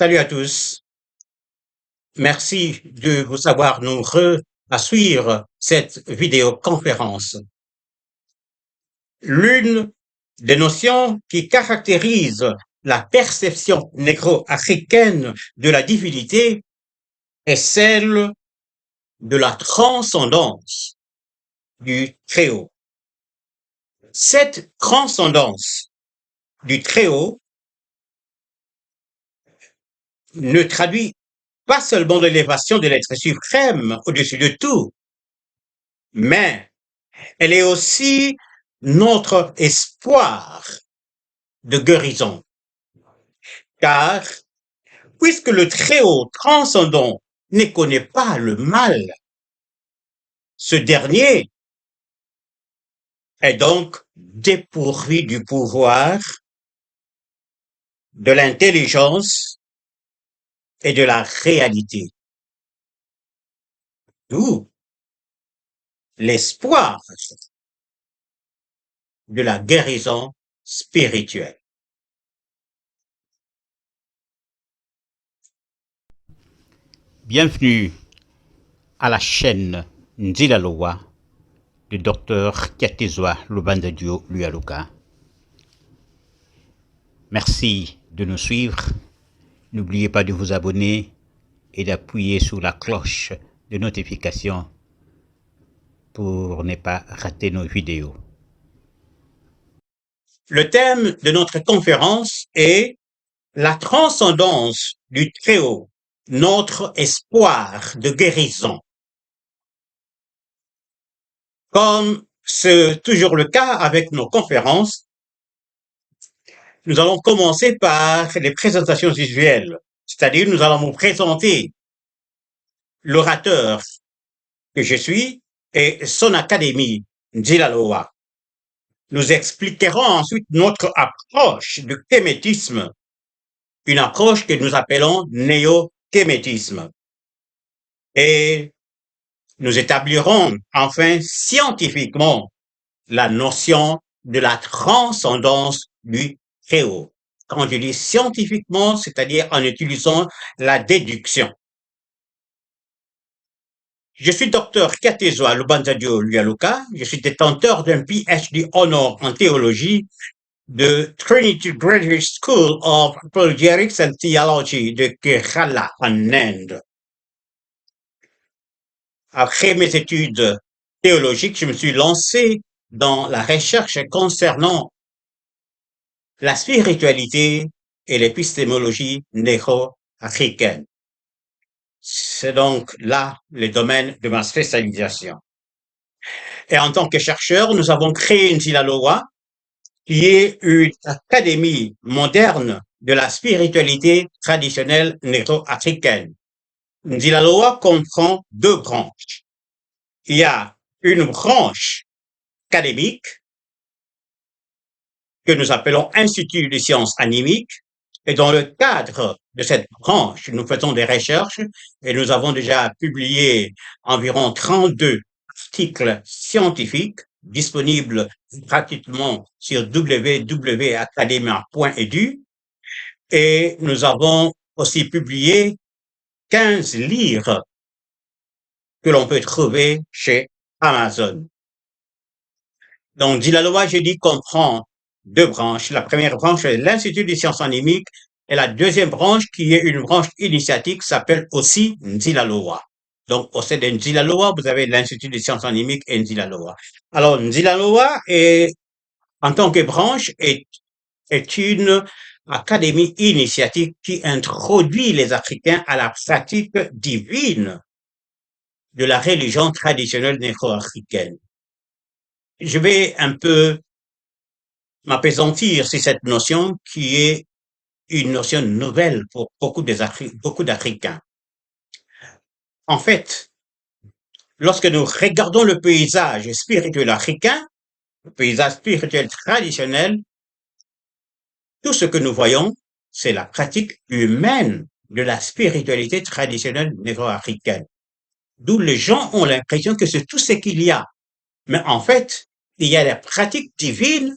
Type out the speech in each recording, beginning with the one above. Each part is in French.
Salut à tous. Merci de vous avoir nombreux à suivre cette vidéoconférence. L'une des notions qui caractérise la perception négro-africaine de la divinité est celle de la transcendance du Très-Haut. Cette transcendance du Très-Haut ne traduit pas seulement l'élévation de l'être suprême au-dessus de tout, mais elle est aussi notre espoir de guérison. Car, puisque le Très-Haut transcendant ne connaît pas le mal, ce dernier est donc dépourvu du pouvoir, de l'intelligence et de la réalité. D'où l'espoir de la guérison spirituelle. Bienvenue à la chaîne Nzilaloa du Dr Kiatizwa Lubandadio Lualuka. Merci de nous suivre. N'oubliez pas de vous abonner et d'appuyer sur la cloche de notification pour ne pas rater nos vidéos. Le thème de notre conférence est la transcendance du Très-Haut, notre espoir de guérison. Comme c'est toujours le cas avec nos conférences, nous allons commencer par les présentations visuelles, c'est-à-dire nous allons vous présenter l'orateur que je suis et son académie, Nzilaloa. Nous expliquerons ensuite notre approche du kémétisme, une approche que nous appelons néo-kémétisme. Et nous établirons enfin scientifiquement la notion de la transcendance du Très-Haut. Quand je dis scientifiquement, c'est-à-dire en utilisant la déduction. Je suis docteur Kiatizwa Lubandadio Lualuka. Je suis détenteur d'un PhD Honor en théologie de Trinity Graduate School of Apologetics and Theology de Kerala en Inde. Après mes études théologiques, je me suis lancé dans la recherche concernant la spiritualité et l'épistémologie négro-africaine. C'est donc là le domaine de ma spécialisation. Et en tant que chercheur, nous avons créé Nzilaloa, qui est une académie moderne de la spiritualité traditionnelle négro-africaine. Nzilaloa comprend deux branches. Il y a une branche académique que nous appelons Institut de sciences animiques. Et dans le cadre de cette branche, nous faisons des recherches et nous avons déjà publié environ 32 articles scientifiques disponibles gratuitement sur www.academia.edu et nous avons aussi publié 15 livres que l'on peut trouver chez Amazon. Donc, Nzilaloa, je dis, comprend deux branches. La première branche est l'Institut des sciences animiques et la deuxième branche, qui est une branche initiatique, s'appelle aussi Nzilaloa. Donc, au sein de Nzilaloa, vous avez l'Institut des sciences animiques et Nzilaloa. Alors, Nzilaloa est, en tant que branche, est une académie initiatique qui introduit les Africains à la pratique divine de la religion traditionnelle négro-africaine. Je vais un peu m'appesantir sur cette notion qui est une notion nouvelle pour beaucoup d'Africains. En fait, lorsque nous regardons le paysage spirituel africain, le paysage spirituel traditionnel, tout ce que nous voyons, c'est la pratique humaine de la spiritualité traditionnelle négro-africaine. D'où les gens ont l'impression que c'est tout ce qu'il y a. Mais en fait, il y a la pratique divine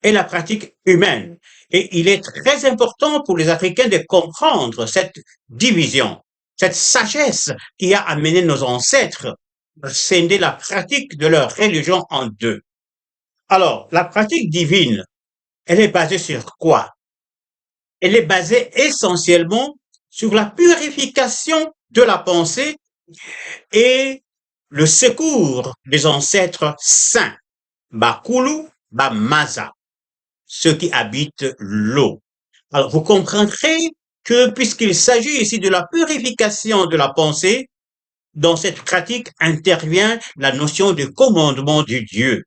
et la pratique humaine. Et il est très important pour les Africains de comprendre cette division, cette sagesse qui a amené nos ancêtres à scinder la pratique de leur religion en deux. Alors, la pratique divine, elle est basée sur quoi? Elle est basée essentiellement sur la purification de la pensée et le secours des ancêtres saints, Bakulu, Bamaza, ceux qui habitent l'eau. Alors, vous comprendrez que puisqu'il s'agit ici de la purification de la pensée, dans cette pratique intervient la notion de commandement de Dieu,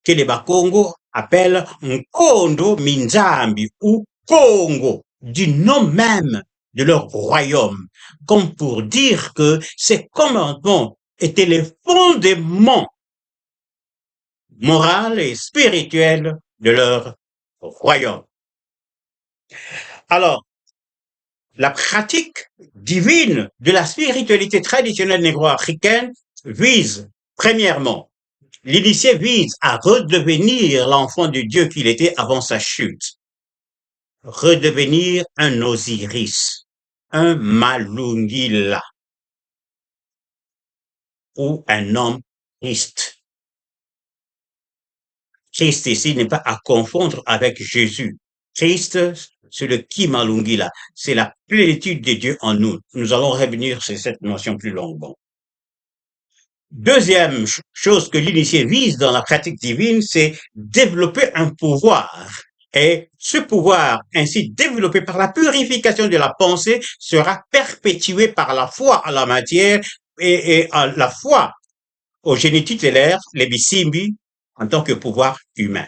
que les Bakongo appellent Nkondo Minzambi ou Congo, du nom même de leur royaume, comme pour dire que ces commandements étaient les fondements moraux et spirituels de leur royaume. Alors, la pratique divine de la spiritualité traditionnelle négro-africaine vise, premièrement, l'initié vise à redevenir l'enfant de Dieu qu'il était avant sa chute, redevenir un Osiris, un Malungila ou un homme Christ. Christ ici n'est pas à confondre avec Jésus. Christ, c'est le Kimalungila, c'est la plénitude de Dieu en nous. Nous allons revenir sur cette notion plus longuement. Deuxième chose que l'initié vise dans la pratique divine, c'est développer un pouvoir. Et ce pouvoir, ainsi développé par la purification de la pensée, sera perpétué par la foi à la matière et à la foi au génie tutélaire, les Bisimbi, en tant que pouvoir humain.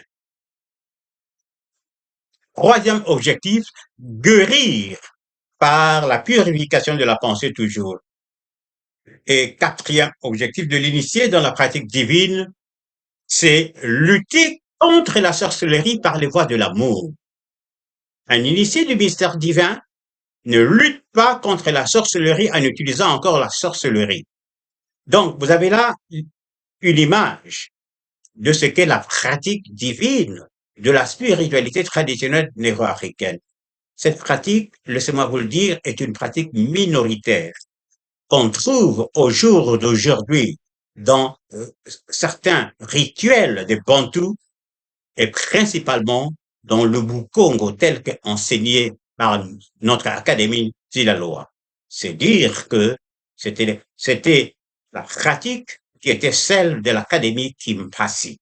Troisième objectif, guérir par la purification de la pensée toujours. Et quatrième objectif de l'initié dans la pratique divine, c'est lutter contre la sorcellerie par les voies de l'amour. Un initié du mystère divin ne lutte pas contre la sorcellerie en utilisant encore la sorcellerie. Donc, vous avez là une image de ce qu'est la pratique divine de la spiritualité traditionnelle négro-africaine. Cette pratique, laissez-moi vous le dire, est une pratique minoritaire qu'on trouve au jour d'aujourd'hui dans certains rituels des Bantous et principalement dans le Bukongo tel qu'enseigné par notre académie Zilaloa. C'est dire que c'était la pratique qui était celle de l'académie Kimpasi.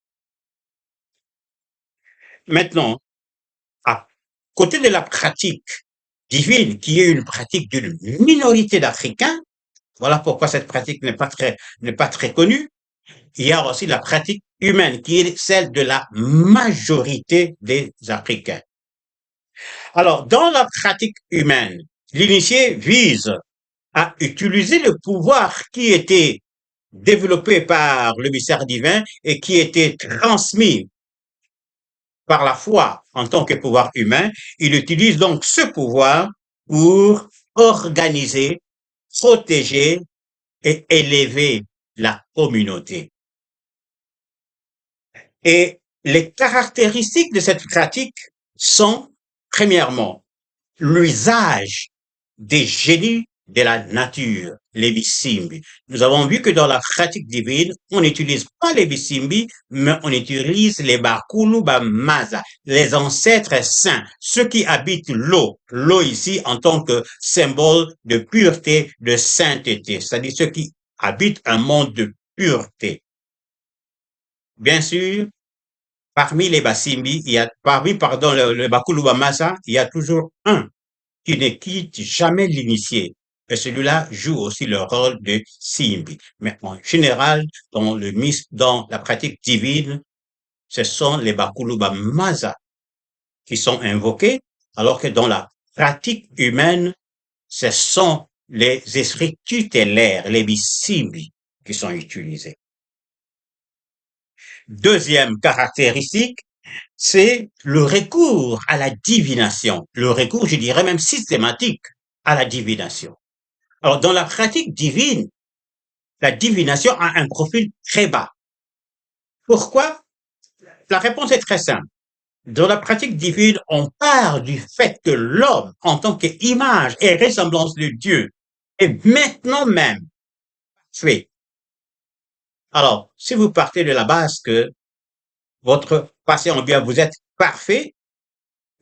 Maintenant, à côté de la pratique divine, qui est une pratique d'une minorité d'Africains, voilà pourquoi cette pratique n'est pas très connue, il y a aussi la pratique humaine, qui est celle de la majorité des Africains. Alors, dans la pratique humaine, l'initié vise à utiliser le pouvoir qui était développé par le mystère divin et qui était transmis par la foi en tant que pouvoir humain. Il utilise donc ce pouvoir pour organiser, protéger et élever la communauté. Et les caractéristiques de cette pratique sont, premièrement, l'usage des génies de la nature, les Bisimbi. Nous avons vu que dans la pratique divine, on n'utilise pas les Bisimbi, mais on utilise les Bakulu Bamaza, les ancêtres saints, ceux qui habitent l'eau. L'eau ici en tant que symbole de pureté, de sainteté, c'est-à-dire ceux qui habitent un monde de pureté. Bien sûr, parmi les Basimbi, le Bakulu Bamaza, il y a toujours un qui ne quitte jamais l'initié. Et celui-là joue aussi le rôle de Simbi. Mais en général, dans la pratique divine, ce sont les Bakuluba Maza qui sont invoqués, alors que dans la pratique humaine, ce sont les esprits tutélaires, les Bisimbi, qui sont utilisés. Deuxième caractéristique, c'est le recours à la divination. Le recours, je dirais même systématique, à la divination. Alors, dans la pratique divine, la divination a un profil très bas. Pourquoi? La réponse est très simple. Dans la pratique divine, on part du fait que l'homme, en tant qu'image et ressemblance de Dieu, est maintenant même fait. Alors, si vous partez de la base que votre passé en bien, vous êtes parfait,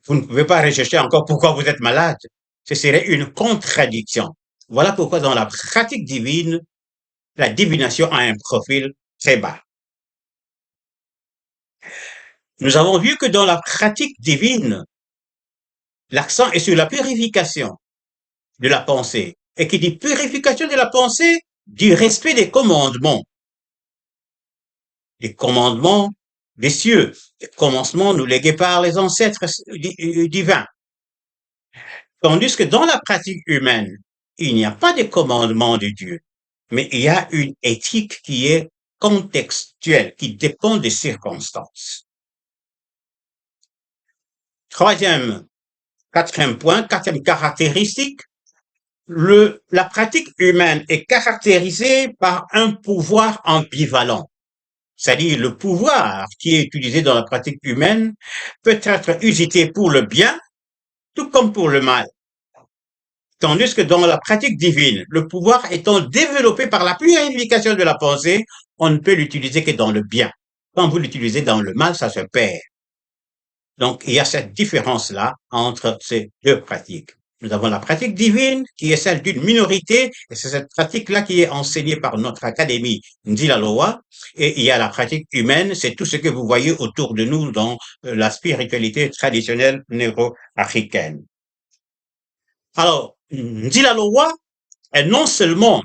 vous ne pouvez pas rechercher encore pourquoi vous êtes malade. Ce serait une contradiction. Voilà pourquoi dans la pratique divine, la divination a un profil très bas. Nous avons vu que dans la pratique divine, l'accent est sur la purification de la pensée. Et qui dit purification de la pensée, dit respect des commandements des cieux, les commencements nous légués par les ancêtres divins. Tandis que dans la pratique humaine, il n'y a pas de commandement de Dieu, mais il y a une éthique qui est contextuelle, qui dépend des circonstances. Quatrième point, quatrième caractéristique, la pratique humaine est caractérisée par un pouvoir ambivalent. C'est-à-dire le pouvoir qui est utilisé dans la pratique humaine peut être usité pour le bien, tout comme pour le mal. Tandis que dans la pratique divine, le pouvoir étant développé par la purification de la pensée, on ne peut l'utiliser que dans le bien. Quand vous l'utilisez dans le mal, ça se perd. Donc, il y a cette différence-là entre ces deux pratiques. Nous avons la pratique divine, qui est celle d'une minorité, et c'est cette pratique-là qui est enseignée par notre académie Ndilaloa, et il y a la pratique humaine, c'est tout ce que vous voyez autour de nous dans la spiritualité traditionnelle néo-africaine. Alors, Ndilaloa est non seulement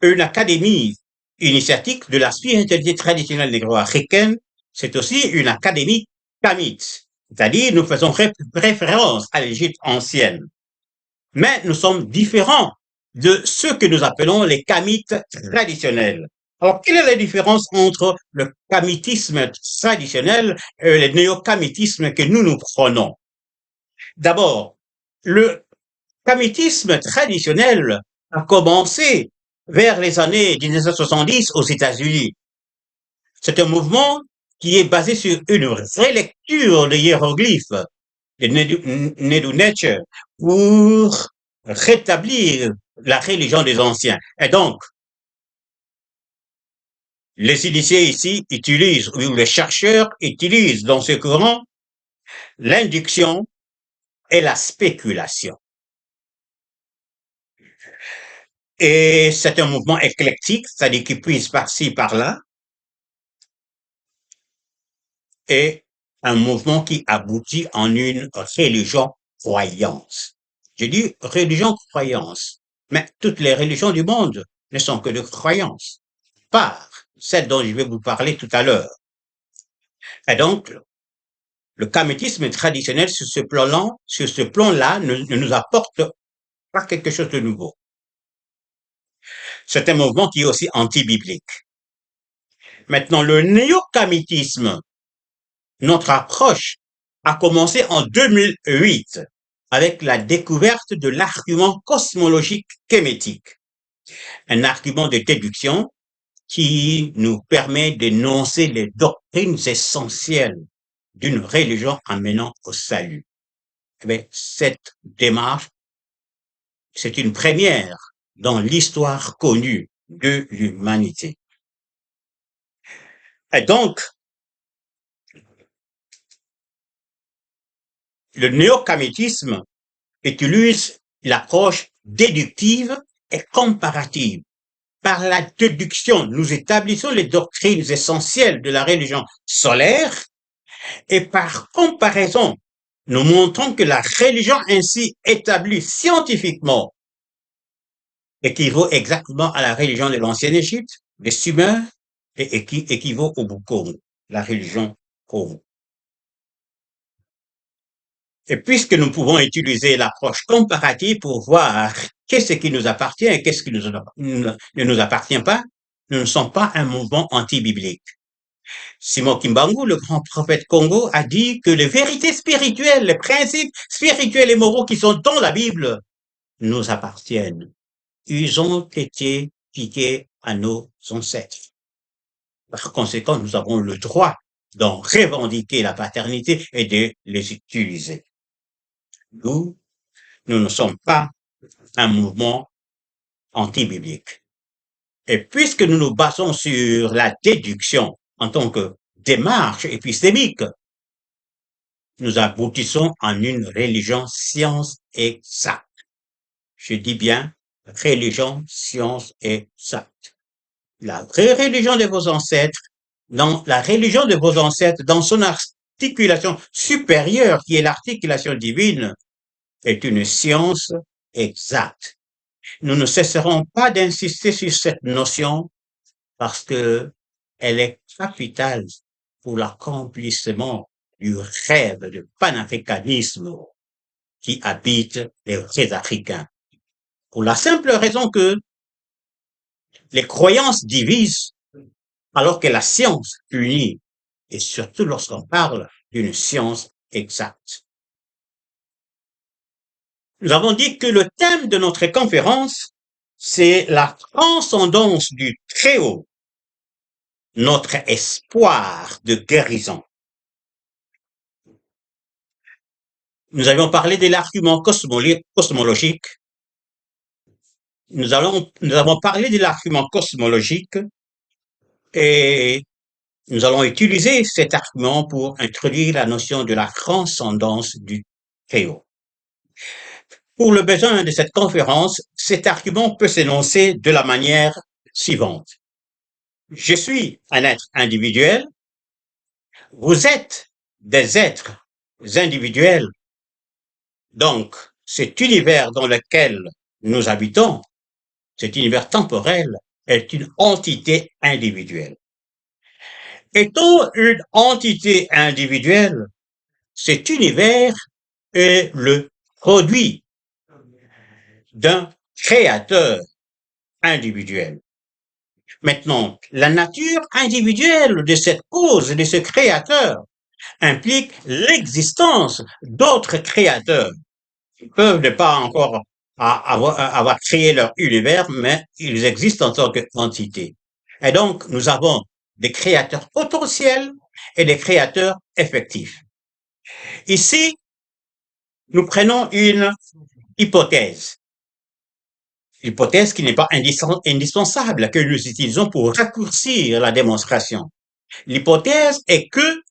une académie initiatique de la spiritualité traditionnelle négro-africaine, c'est aussi une académie kamite, c'est-à-dire nous faisons référence à l'Égypte ancienne. Mais nous sommes différents de ceux que nous appelons les kamites traditionnels. Alors, quelle est la différence entre le kamitisme traditionnel et le néo-kamitisme que nous prenons? D'abord, le kamitisme traditionnel a commencé vers les années 1970 aux États-Unis. C'est un mouvement qui est basé sur une relecture des hiéroglyphes de Nedu Nature pour rétablir la religion des anciens. Et donc, les initiés ici utilisent, ou les chercheurs utilisent dans ce courant, l'induction et la spéculation. Et c'est un mouvement éclectique, c'est-à-dire qui puise par-ci, par-là, et un mouvement qui aboutit en une religion croyance. Je dis religion croyance, mais toutes les religions du monde ne sont que de croyances, par celle dont je vais vous parler tout à l'heure. Et donc, le kamétisme traditionnel sur ce plan-là, ne nous apporte pas quelque chose de nouveau. C'est un mouvement qui est aussi anti-biblique. Maintenant, le néo-kamétisme, notre approche a commencé en 2008 avec la découverte de l'argument cosmologique kémétique, un argument de déduction qui nous permet d'énoncer les doctrines essentielles d'une religion amenant au salut. Mais cette démarche, c'est une première dans l'histoire connue de l'humanité. Et donc, le néo-kamétisme utilise l'approche déductive et comparative. Par la déduction, nous établissons les doctrines essentielles de la religion solaire et par comparaison, nous montrons que la religion ainsi établie scientifiquement équivaut exactement à la religion de l'ancienne Égypte, des Sumériens, et qui équivaut au Boukoum, la religion Kourou. Et puisque nous pouvons utiliser l'approche comparative pour voir qu'est-ce qui nous appartient et qu'est-ce qui ne nous appartient pas, nous ne sommes pas un mouvement anti-biblique. Simon Kimbangu, le grand prophète Congo, a dit que les vérités spirituelles, les principes spirituels et moraux qui sont dans la Bible nous appartiennent. Ils ont été piqués à nos ancêtres. Par conséquent, nous avons le droit d'en revendiquer la paternité et de les utiliser. Nous ne sommes pas un mouvement anti-biblique. Et puisque nous nous basons sur la déduction en tant que démarche épistémique, nous aboutissons en une religion science exacte. Je dis bien religion science exacte. La vraie religion de vos ancêtres, la religion de vos ancêtres, dans son articulation supérieure, qui est l'articulation divine, est une science exacte. Nous ne cesserons pas d'insister sur cette notion parce que elle est capitale pour l'accomplissement du rêve de panafricanisme qui habite les vrais Africains. Pour la simple raison que les croyances divisent alors que la science unit, et surtout lorsqu'on parle d'une science exacte. Nous avons dit que le thème de notre conférence, c'est la transcendance du Très-Haut, notre espoir de guérison. Nous avions parlé de l'argument cosmologique. Nous avons parlé de l'argument cosmologique et nous allons utiliser cet argument pour introduire la notion de la transcendance du Très-Haut. Pour le besoin de cette conférence, cet argument peut s'énoncer de la manière suivante. Je suis un être individuel, vous êtes des êtres individuels, donc cet univers dans lequel nous habitons, cet univers temporel, est une entité individuelle. Étant une entité individuelle, cet univers est le produit d'un créateur individuel. Maintenant, la nature individuelle de cette cause, de ce créateur, implique l'existence d'autres créateurs qui peuvent ne pas encore avoir créé leur univers, mais ils existent en tant qu'entité. Et donc, nous avons des créateurs potentiels et des créateurs effectifs. Ici, nous prenons une hypothèse qui n'est pas indispensable, que nous utilisons pour raccourcir la démonstration. L'hypothèse est que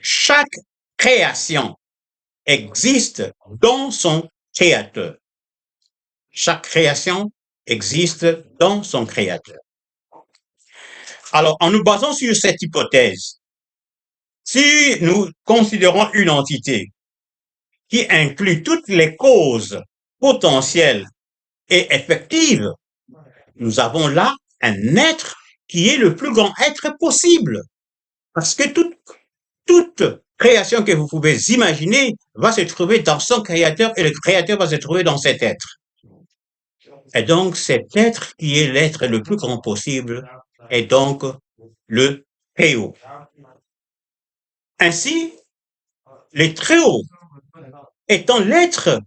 chaque création existe dans son créateur. Chaque création existe dans son créateur. Alors, en nous basant sur cette hypothèse, si nous considérons une entité qui inclut toutes les causes potentielles et effectives, nous avons là un être qui est le plus grand être possible. Parce que toute création que vous pouvez imaginer va se trouver dans son créateur et le créateur va se trouver dans cet être. Et donc, cet être qui est l'être le plus grand possible est donc le Très-Haut. Ainsi, le Très-Haut, étant l'être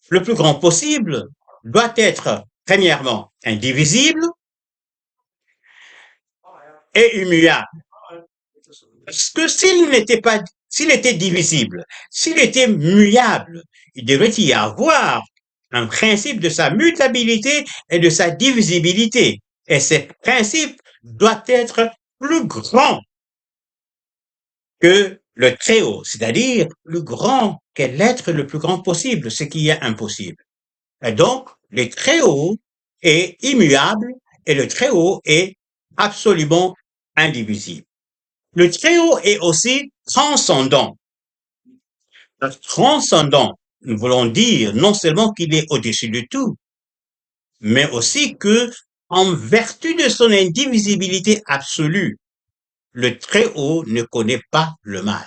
le plus grand possible, doit être, premièrement, indivisible et immuable. Parce que s'il était divisible, s'il était muable, il devrait y avoir un principe de sa mutabilité et de sa divisibilité. Et ce principe doit être plus grand que le Très-Haut, c'est-à-dire plus grand que l'être le plus grand possible, ce qui est impossible. Et donc, le Très-Haut est immuable et le Très-Haut est absolument indivisible. Le Très-Haut est aussi transcendant. Transcendant, nous voulons dire non seulement qu'il est au-dessus de tout, mais aussi que, en vertu de son indivisibilité absolue, le Très-Haut ne connaît pas le mal.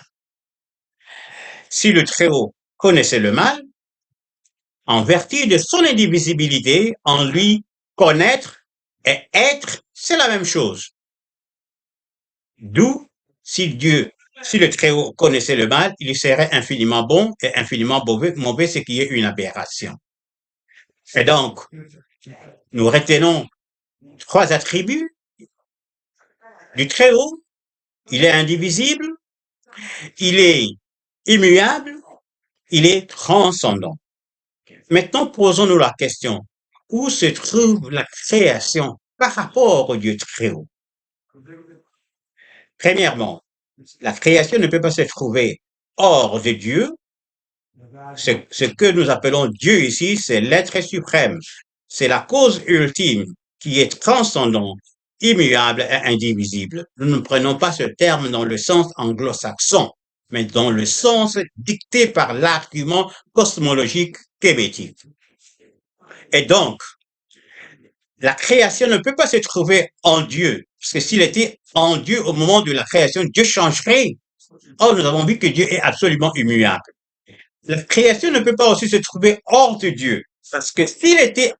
Si le Très-Haut connaissait le mal, en vertu de son indivisibilité, en lui, connaître et être, c'est la même chose. D'où, si le Très-Haut connaissait le mal, il serait infiniment bon et infiniment mauvais, ce qui est une aberration. Et donc, nous retenons 3 attributs du Très-Haut Il est indivisible, il est immuable, il est transcendant. Maintenant, posons-nous la question, où se trouve la création par rapport au Dieu très haut? Premièrement, la création ne peut pas se trouver hors de Dieu. Ce que nous appelons Dieu ici, c'est l'être suprême. C'est la cause ultime qui est transcendant, immuable et indivisible. Nous ne prenons pas ce terme dans le sens anglo-saxon, mais dans le sens dicté par l'argument cosmologique québécois. Et donc, la création ne peut pas se trouver en Dieu, parce que s'il était en Dieu au moment de la création, Dieu changerait. Or, nous avons vu que Dieu est absolument immuable. La création ne peut pas aussi se trouver hors de Dieu, parce que s'il était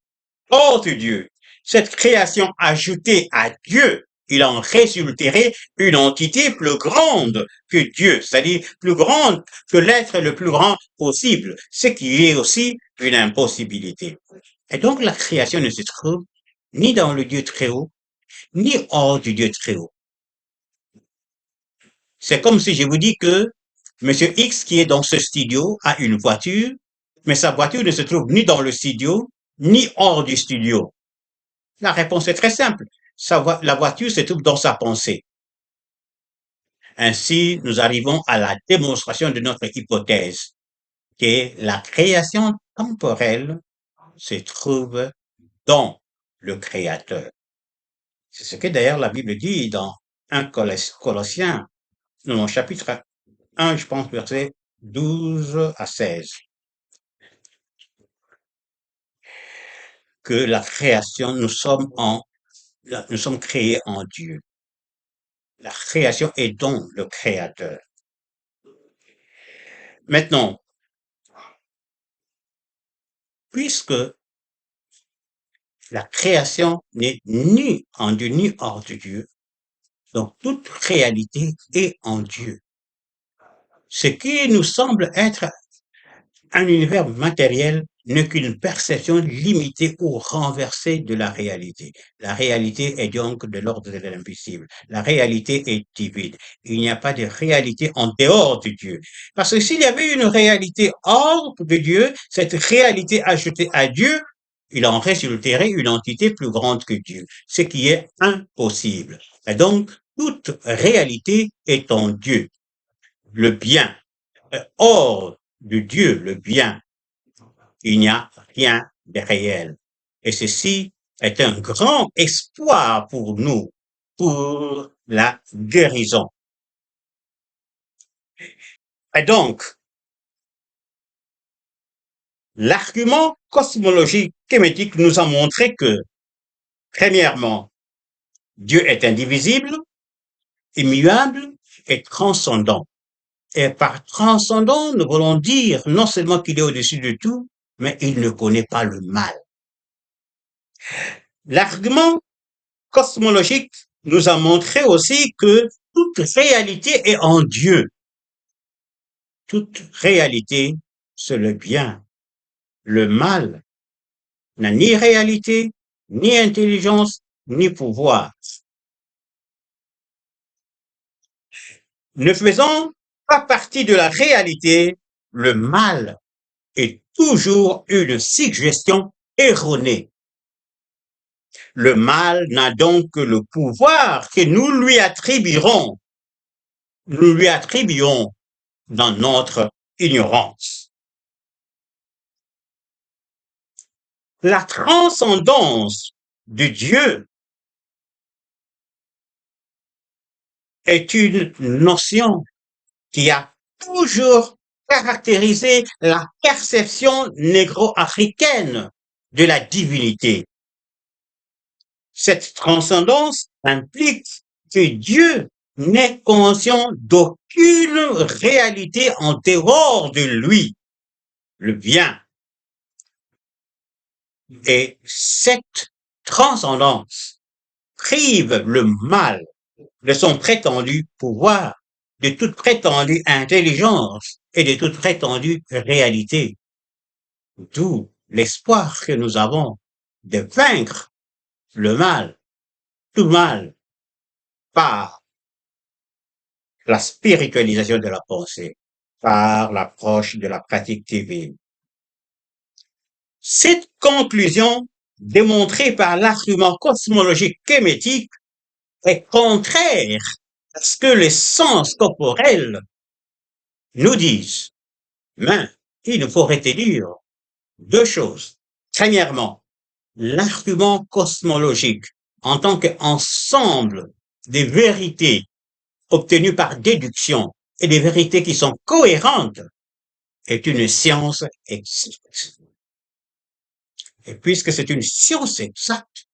hors de Dieu, cette création ajoutée à Dieu, il en résulterait une entité plus grande que Dieu, c'est-à-dire plus grande que l'être le plus grand possible, ce qui est aussi une impossibilité. Et donc la création ne se trouve ni dans le Dieu très haut, ni hors du Dieu très haut. C'est comme si je vous dis que Monsieur X qui est dans ce studio a une voiture, mais sa voiture ne se trouve ni dans le studio, ni hors du studio. La réponse est très simple. La voiture se trouve dans sa pensée. Ainsi, nous arrivons à la démonstration de notre hypothèse, que la création temporelle se trouve dans le Créateur. C'est ce que d'ailleurs la Bible dit dans 1 Colossiens, non, chapitre 1, je pense, verset 12 à 16. Que la création, nous sommes créés en Dieu. La création est donc le Créateur. Maintenant, puisque la création n'est ni en Dieu ni hors de Dieu, donc toute réalité est en Dieu. Ce qui nous semble être un univers matériel n'est qu'une perception limitée ou renversée de la réalité. La réalité est donc de l'ordre de l'invisible. La réalité est divine. Il n'y a pas de réalité en dehors de Dieu. Parce que s'il y avait une réalité hors de Dieu, cette réalité ajoutée à Dieu, il en résulterait une entité plus grande que Dieu, ce qui est impossible. Et donc, toute réalité est en Dieu. Le bien hors de Dieu, le bien, il n'y a rien de réel. Et ceci est un grand espoir pour nous, pour la guérison. Et donc, l'argument cosmologique kémétique nous a montré que, premièrement, Dieu est indivisible, immuable et transcendant. Et par transcendant, nous voulons dire non seulement qu'il est au-dessus de tout, mais il ne connaît pas le mal. L'argument cosmologique nous a montré aussi que toute réalité est en Dieu. Toute réalité, c'est le bien. Le mal n'a ni réalité, ni intelligence, ni pouvoir. Ne faisant pas partie de la réalité, le mal est toujours une suggestion erronée. Le mal n'a donc que le pouvoir que nous lui attribuerons dans notre ignorance. La transcendance de Dieu est une notion qui a toujours caractérisé la perception négro-africaine de la divinité. Cette transcendance implique que Dieu n'est conscient d'aucune réalité en dehors de lui, le bien. Et cette transcendance prive le mal de son prétendu pouvoir, de toute prétendue intelligence et de toute prétendue réalité. D'où l'espoir que nous avons de vaincre le mal, tout mal, par la spiritualisation de la pensée par l'approche de la pratique divine. Cette conclusion, démontrée par l'argument cosmologique kémétique, est contraire à ce que les sens corporels nous disent. Mais il nous faut retenir deux choses. Premièrement, l'argument cosmologique en tant qu'ensemble des vérités obtenues par déduction et des vérités qui sont cohérentes est une science exacte. Et puisque c'est une science exacte,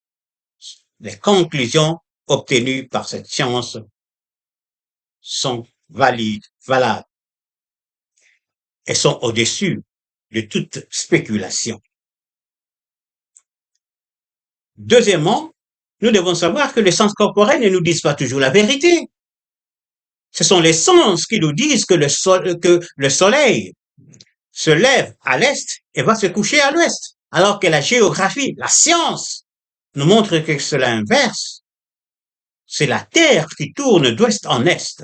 les conclusions obtenues par cette science sont valides, valables, et sont au-dessus de toute spéculation. Deuxièmement, nous devons savoir que les sens corporels ne nous disent pas toujours la vérité. Ce sont les sens qui nous disent que le soleil se lève à l'est et va se coucher à l'ouest, alors que la géographie, la science, nous montre que c'est l'inverse. C'est la Terre qui tourne d'ouest en est.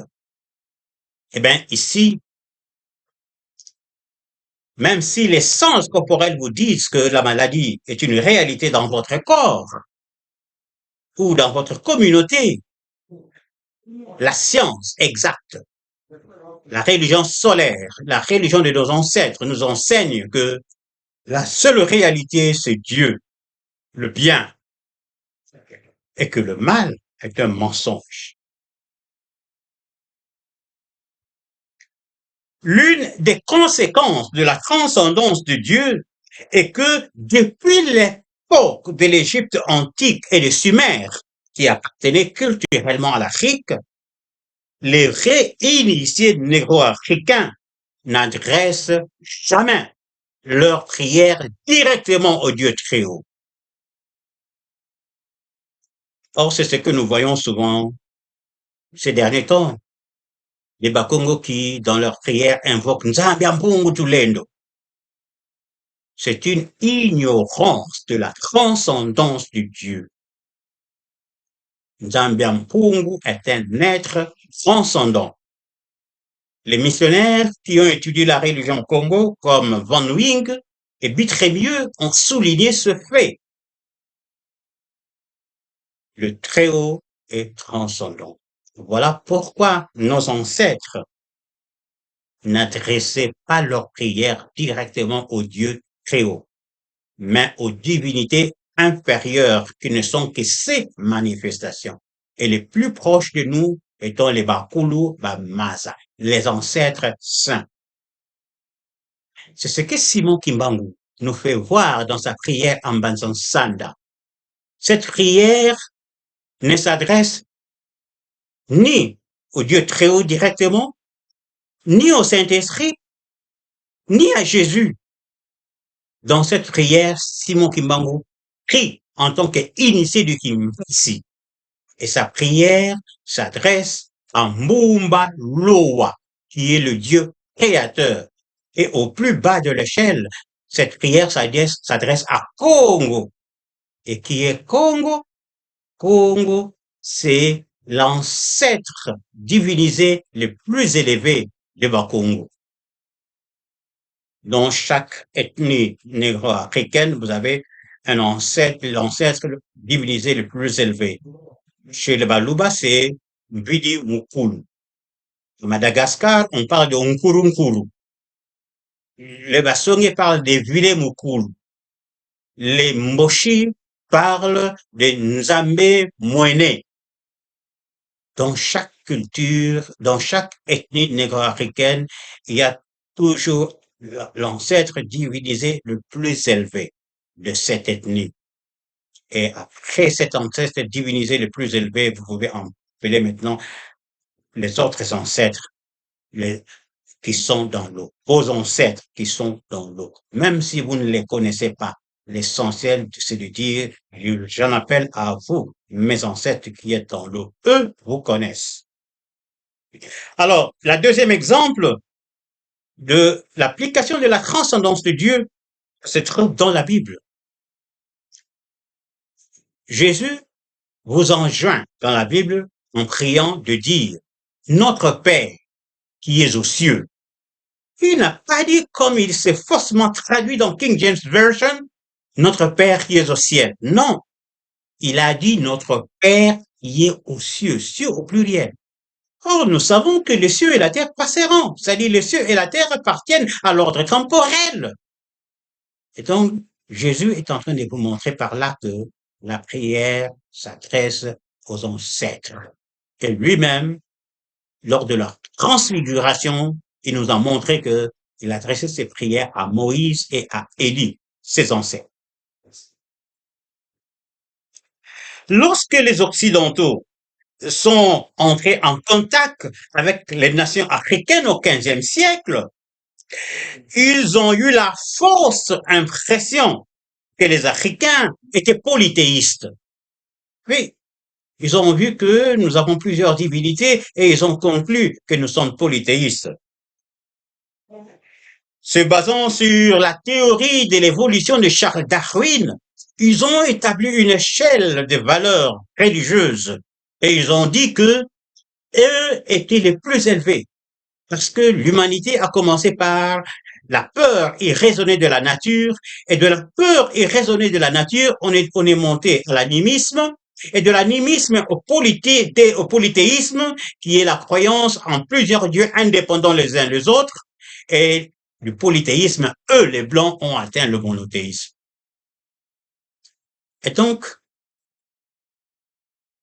Eh bien, ici, même si les sens corporels vous disent que la maladie est une réalité dans votre corps ou dans votre communauté, la science exacte, la religion solaire, la religion de nos ancêtres nous enseigne que la seule réalité, c'est Dieu, le bien, et que le mal est un mensonge. L'une des conséquences de la transcendance de Dieu est que depuis l'époque de l'Égypte antique et de Sumer, qui appartenait culturellement à l'Afrique, les réinitiés négro-africains n'adressent jamais leur prière directement au Dieu très haut. Or, c'est ce que nous voyons souvent ces derniers temps. Les Bakongo qui, dans leur prière, invoquent Nzambiampungu Tulendo. C'est une ignorance de la transcendance du Dieu. Nzambiampungu est un être transcendant. Les missionnaires qui ont étudié la religion Congo, comme Van Wing et Bitrémieux, ont souligné ce fait. Le Très-Haut est transcendant. Voilà pourquoi nos ancêtres n'adressaient pas leur prière directement au Dieu Très-Haut, mais aux divinités inférieures qui ne sont que ces manifestations. Et les plus proches de nous étant les Bakulu Bamaza, les ancêtres saints. C'est ce que Simon Kimbangu nous fait voir dans sa prière en Banzansanda. Cette prière ne s'adresse ni au Dieu très haut directement, ni au Saint-Esprit, ni à Jésus. Dans cette prière, Simon Kimbangu prie en tant qu'initié du Kimbisi. Et sa prière s'adresse à Mumba Loa, qui est le Dieu créateur. Et au plus bas de l'échelle, cette prière s'adresse à Congo. Et qui est Congo? Congo, c'est l'ancêtre divinisé le plus élevé de Bakongo. Dans chaque ethnie négro-africaine, vous avez un ancêtre, l'ancêtre divinisé le plus élevé. Chez les Baluba, c'est Vidi Mukulu. Au Madagascar, on parle de Nkuru Nkuru. Les Bassongé parlent de Vile Mukulu. Les Mboshi parlent de Nzambe Mwene. Dans chaque culture, dans chaque ethnie négro-africaine, il y a toujours l'ancêtre divinisé le plus élevé de cette ethnie. Et après cet ancêtre divinisé le plus élevé, vous pouvez appeler maintenant les autres ancêtres qui sont dans l'eau, vos ancêtres qui sont dans l'eau. Même si vous ne les connaissez pas, l'essentiel, c'est de dire, j'en appelle à vous, mes ancêtres qui êtes dans l'eau. Eux vous connaissent. Alors, le deuxième exemple de l'application de la transcendance de Dieu se trouve dans la Bible. Jésus vous enjoint dans la Bible en priant de dire notre Père qui est aux cieux. Il n'a pas dit, comme il s'est faussement traduit dans King James Version, notre Père qui est au ciel. Non, il a dit notre Père qui est aux cieux, cieux au pluriel. Or, nous savons que les cieux et la terre passeront, c'est-à-dire les cieux et la terre appartiennent à l'ordre temporel. Et donc, Jésus est en train de vous montrer par là que la prière s'adresse aux ancêtres. Et lui-même, lors de leur transfiguration, il nous a montré que il adressait ses prières à Moïse et à Élie, ses ancêtres. Lorsque les Occidentaux sont entrés en contact avec les nations africaines au XVe siècle, ils ont eu la fausse impression que les Africains étaient polythéistes. Oui, ils ont vu que nous avons plusieurs divinités et ils ont conclu que nous sommes polythéistes. Se basant sur la théorie de l'évolution de Charles Darwin, ils ont établi une échelle de valeurs religieuses et ils ont dit que eux étaient les plus élevés parce que l'humanité a commencé par la peur irraisonnée de la nature et de la peur irraisonnée de la nature, on est monté à l'animisme et de l'animisme au polythéisme qui est la croyance en plusieurs dieux indépendants les uns des autres et du polythéisme, eux, les Blancs, ont atteint le monothéisme. Et donc,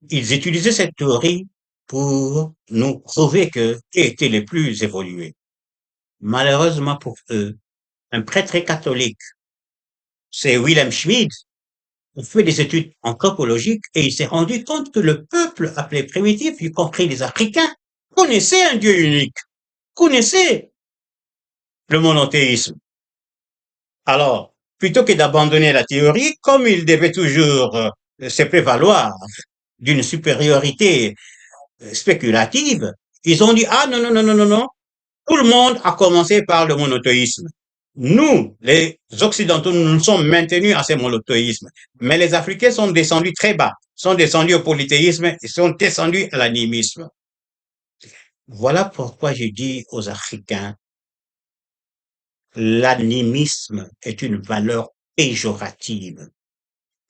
ils utilisaient cette théorie pour nous prouver qu'eux étaient les plus évolués. Malheureusement pour eux, un prêtre catholique, c'est Wilhelm Schmid, a fait des études anthropologiques et il s'est rendu compte que le peuple appelé primitif, y compris les Africains, connaissait un Dieu unique, connaissait le monothéisme. Alors, plutôt que d'abandonner la théorie, comme il devait toujours se prévaloir d'une supériorité spéculative, ils ont dit, ah non, non, non, non, non, non, tout le monde a commencé par le monothéisme. Nous, les Occidentaux, nous nous sommes maintenus à ce monothéisme, mais les Africains sont descendus très bas, sont descendus au polythéisme et sont descendus à l'animisme. Voilà pourquoi je dis aux Africains, l'animisme est une valeur péjorative.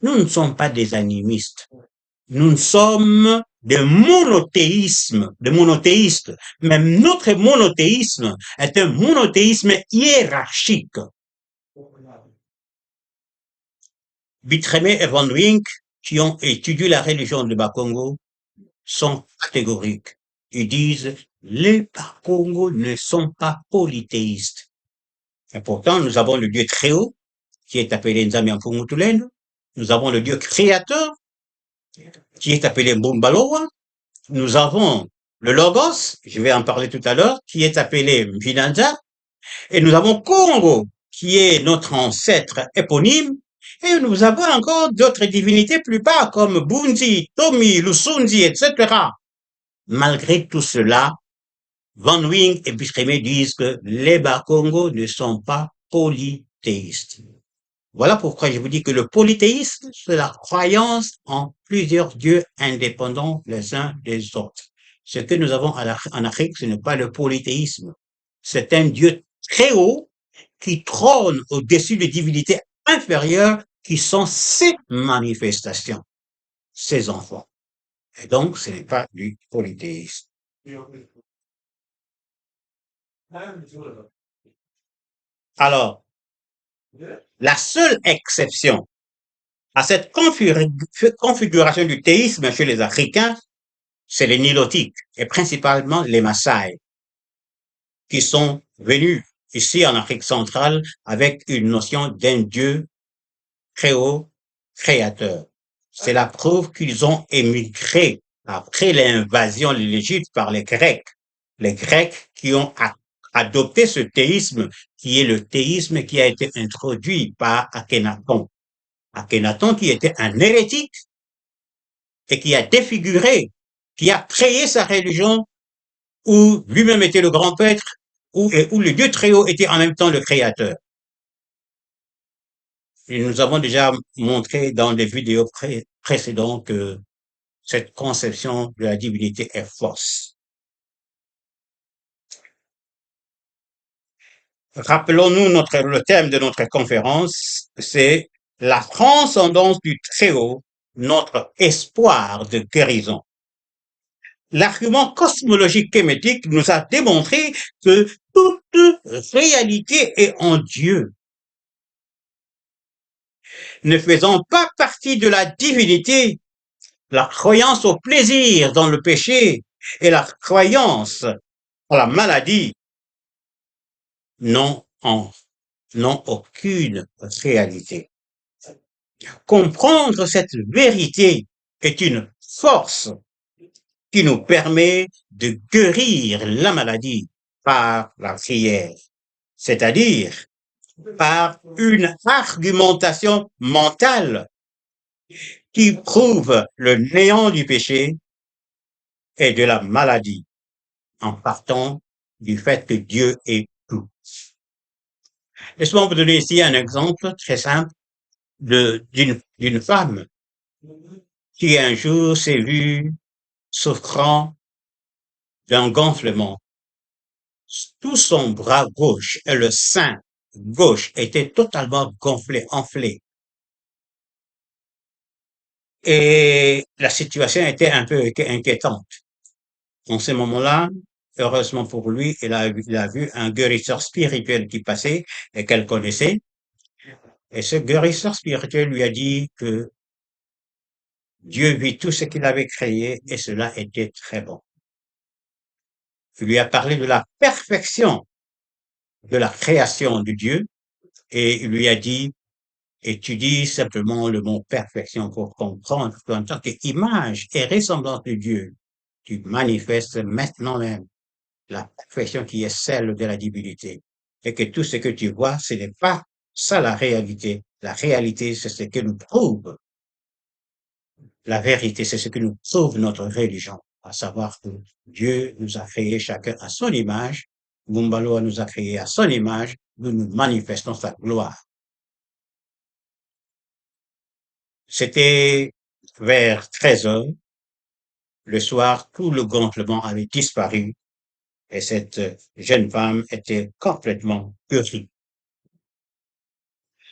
Nous ne sommes pas des animistes. Nous sommes des monothéistes. Même notre monothéisme est un monothéisme hiérarchique. Bitremé et Van Wink, qui ont étudié la religion de Bakongo, sont catégoriques. Ils disent, les Bakongo ne sont pas polythéistes. Et pourtant, nous avons le Dieu très haut, qui est appelé Nzambi Mfumutulen. Nous avons le Dieu créateur, qui est appelé Mbumbaloa. Nous avons le Logos, je vais en parler tout à l'heure, qui est appelé Mvinanza. Et nous avons Congo, qui est notre ancêtre éponyme. Et nous avons encore d'autres divinités plus bas, comme Bunzi, Tomi, Lusunzi, etc. Malgré tout cela, Van Wing et Bistremé disent que les Bakongo ne sont pas polythéistes. Voilà pourquoi je vous dis que le polythéisme, c'est la croyance en plusieurs dieux indépendants les uns des autres. Ce que nous avons en Afrique, ce n'est pas le polythéisme. C'est un Dieu très haut qui trône au-dessus des divinités inférieures qui sont ses manifestations, ses enfants. Et donc, ce n'est pas du polythéisme. Alors, la seule exception à cette configuration du théisme chez les Africains, c'est les Nilotiques, et principalement les Maasai, qui sont venus ici en Afrique centrale avec une notion d'un Dieu très haut, créateur. C'est la preuve qu'ils ont émigré après l'invasion de l'Égypte par les Grecs. Les Grecs qui ont adopté ce théisme, qui est le théisme qui a été introduit par Akhenaton. Akhenaton qui était un hérétique et qui a défiguré, qui a créé sa religion où lui-même était le grand prêtre, où le Dieu très haut était en même temps le créateur. Et nous avons déjà montré dans des vidéos précédentes que cette conception de la divinité est fausse. Rappelons-nous le thème de notre conférence, c'est la transcendance du Très-Haut, notre espoir de guérison. L'argument cosmologique kémétique nous a démontré que toute réalité est en Dieu. Ne faisant pas partie de la divinité, la croyance au plaisir dans le péché et la croyance à la maladie n'ont aucune réalité. Comprendre cette vérité est une force qui nous permet de guérir la maladie par la prière, c'est-à-dire par une argumentation mentale qui prouve le néant du péché et de la maladie en partant du fait que Dieu est tout. Laisse-moi vous donner ici un exemple très simple d'une femme qui un jour s'est vue souffrant d'un gonflement. Tout son bras gauche et le sein gauche étaient totalement gonflés, enflés. Et la situation était un peu inquiétante. En ce moment-là, heureusement pour lui, il a vu un guérisseur spirituel qui passait et qu'elle connaissait. Et ce guérisseur spirituel lui a dit que Dieu vit tout ce qu'il avait créé et cela était très bon. Il lui a parlé de la perfection de la création de Dieu et il lui a dit, étudie simplement le mot perfection pour comprendre qu'en tant qu'image et ressemblance de Dieu, tu manifestes maintenant même la perfection qui est celle de la divinité. Et que tout ce que tu vois, ce n'est pas ça la réalité. La réalité, c'est ce que nous prouve. La vérité, c'est ce que nous prouve notre religion, à savoir que Dieu nous a créés chacun à son image, Mumbaloa nous a créés à son image, nous manifestons sa gloire. C'était vers 13 heures. Le soir, tout le gonflement avait disparu et cette jeune femme était complètement guérie.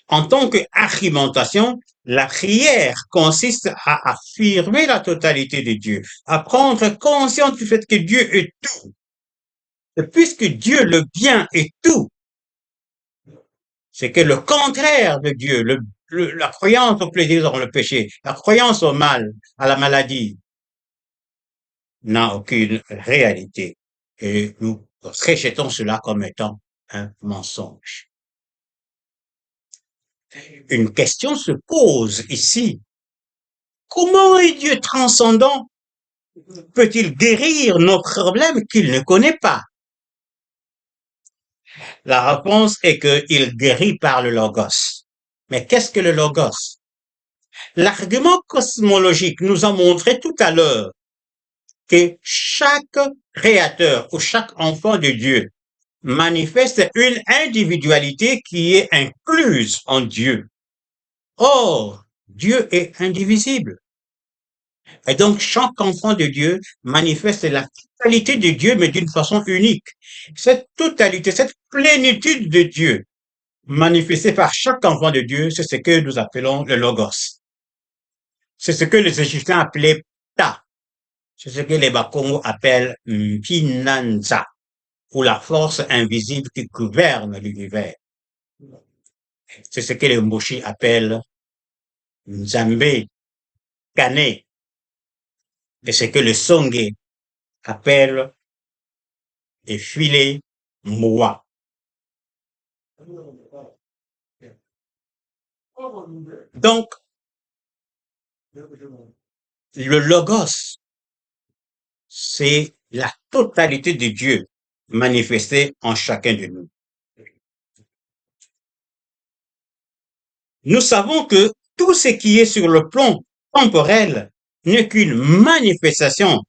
En tant qu'argumentation, la prière consiste à affirmer la totalité de Dieu, à prendre conscience du fait que Dieu est tout. Et puisque Dieu, le bien, est tout, c'est que le contraire de Dieu, la croyance au plaisir dans le péché, la croyance au mal, à la maladie, n'a aucune réalité. Et nous rejetons cela comme étant un mensonge. Une question se pose ici. Comment est Dieu transcendant? Peut-il guérir nos problèmes qu'il ne connaît pas? La réponse est qu'il guérit par le logos. Mais qu'est-ce que le logos? L'argument cosmologique nous a montré tout à l'heure que chaque créateur ou chaque enfant de Dieu manifeste une individualité qui est incluse en Dieu. Or, Dieu est indivisible. Et donc, chaque enfant de Dieu manifeste la totalité de Dieu, mais d'une façon unique. Cette totalité, cette plénitude de Dieu, manifestée par chaque enfant de Dieu, c'est ce que nous appelons le Logos. C'est ce que les Égyptiens appelaient Ta. C'est ce que les Bakongo appellent Mpinanza, ou la force invisible qui gouverne l'univers. C'est ce que les Moshi appellent Nzambe, Kane. Et ce que le Songé appelle et filer moi. Donc, le logos, c'est la totalité de Dieu manifestée en chacun de nous. Nous savons que tout ce qui est sur le plan temporel n'est qu'une manifestation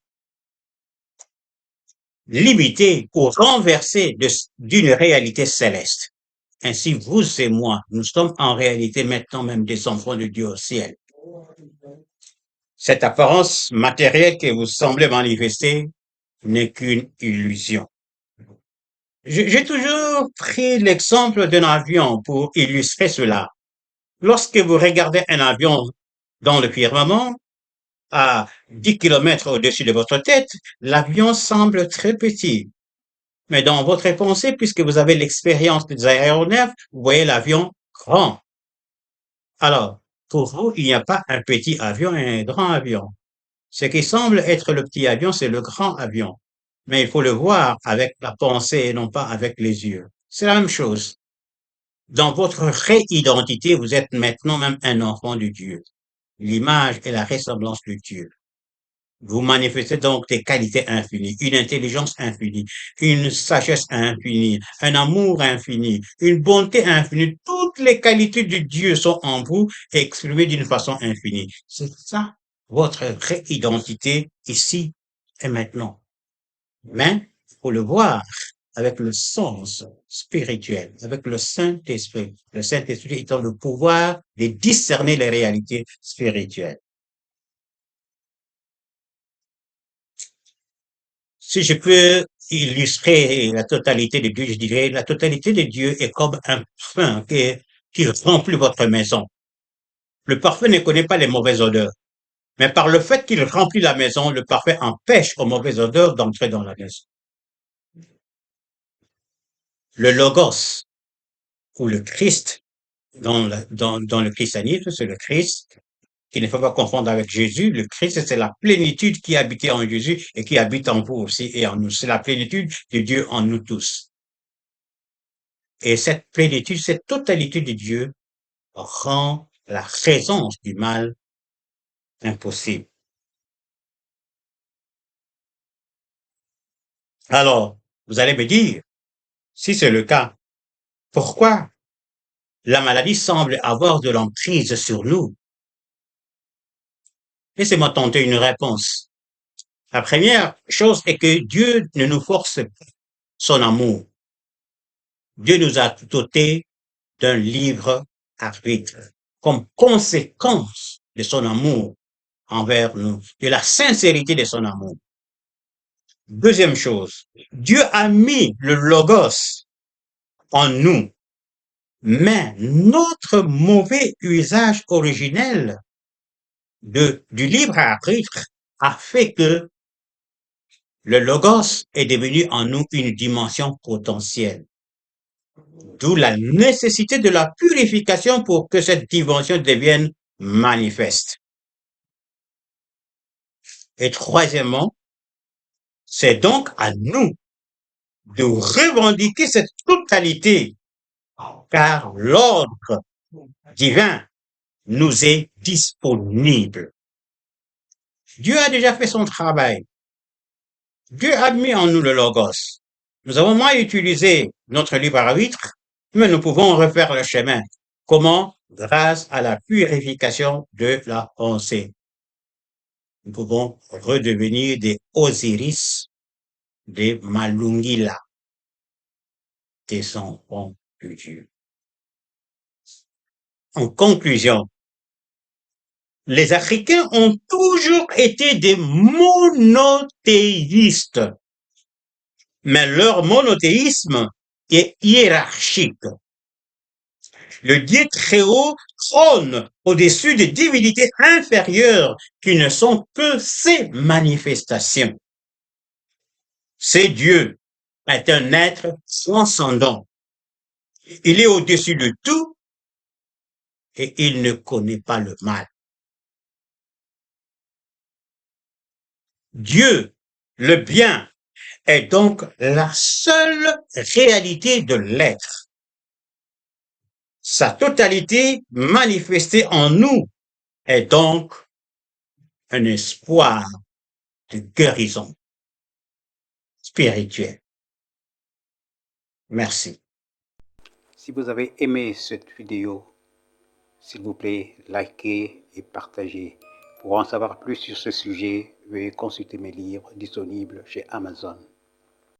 limitée ou renversée d'une réalité céleste. Ainsi, vous et moi, nous sommes en réalité maintenant même des enfants de Dieu au ciel. Cette apparence matérielle que vous semblez manifester n'est qu'une illusion. J'ai toujours pris l'exemple d'un avion pour illustrer cela. Lorsque vous regardez un avion dans le firmament, à 10 kilomètres au-dessus de votre tête, l'avion semble très petit. Mais dans votre pensée, puisque vous avez l'expérience des aéronefs, vous voyez l'avion grand. Alors, pour vous, il n'y a pas un petit avion et un grand avion. Ce qui semble être le petit avion, c'est le grand avion. Mais il faut le voir avec la pensée et non pas avec les yeux. C'est la même chose. Dans votre réidentité, vous êtes maintenant même un enfant de Dieu. L'image et la ressemblance de Dieu. Vous manifestez donc des qualités infinies, une intelligence infinie, une sagesse infinie, un amour infini, une bonté infinie. Toutes les qualités de Dieu sont en vous exprimées d'une façon infinie. C'est ça, votre réidentité ici et maintenant. Mais il faut le voir avec le sens spirituel, avec le Saint-Esprit. Le Saint-Esprit étant le pouvoir de discerner les réalités spirituelles. Si je peux illustrer la totalité de Dieu, je dirais la totalité de Dieu est comme un parfum qui remplit votre maison. Le parfum ne connaît pas les mauvaises odeurs, mais par le fait qu'il remplit la maison, le parfum empêche aux mauvaises odeurs d'entrer dans la maison. Le Logos, ou le Christ, dans le christianisme, c'est le Christ, qu'il ne faut pas confondre avec Jésus. Le Christ, c'est la plénitude qui habitait en Jésus et qui habite en vous aussi et en nous. C'est la plénitude de Dieu en nous tous. Et cette plénitude, cette totalité de Dieu rend la présence du mal impossible. Alors, vous allez me dire, si c'est le cas, pourquoi la maladie semble avoir de l'emprise sur nous? Laissez-moi tenter une réponse. La première chose est que Dieu ne nous force pas son amour. Dieu nous a dotés d'un libre arbitre comme conséquence de son amour envers nous, de la sincérité de son amour. Deuxième chose, Dieu a mis le logos en nous, mais notre mauvais usage originel du libre arbitre a fait que le logos est devenu en nous une dimension potentielle. D'où la nécessité de la purification pour que cette dimension devienne manifeste. Et troisièmement, c'est donc à nous de revendiquer cette totalité, car l'ordre divin nous est disponible. Dieu a déjà fait son travail. Dieu a mis en nous le logos. Nous avons moins utilisé notre libre arbitre, mais nous pouvons refaire le chemin. Comment? Grâce à la purification de la pensée. Nous pouvons redevenir des Osiris, des Malungila, des enfants de Dieu. En conclusion, les Africains ont toujours été des monothéistes, mais leur monothéisme est hiérarchique. Le Dieu très haut trône au-dessus des divinités inférieures qui ne sont que ses manifestations. C'est Dieu est un être transcendant. Il est au-dessus de tout et il ne connaît pas le mal. Dieu, le bien, est donc la seule réalité de l'être. Sa totalité manifestée en nous est donc un espoir de guérison spirituelle. Merci. Si vous avez aimé cette vidéo, s'il vous plaît, likez et partagez. Pour en savoir plus sur ce sujet, veuillez consulter mes livres disponibles chez Amazon.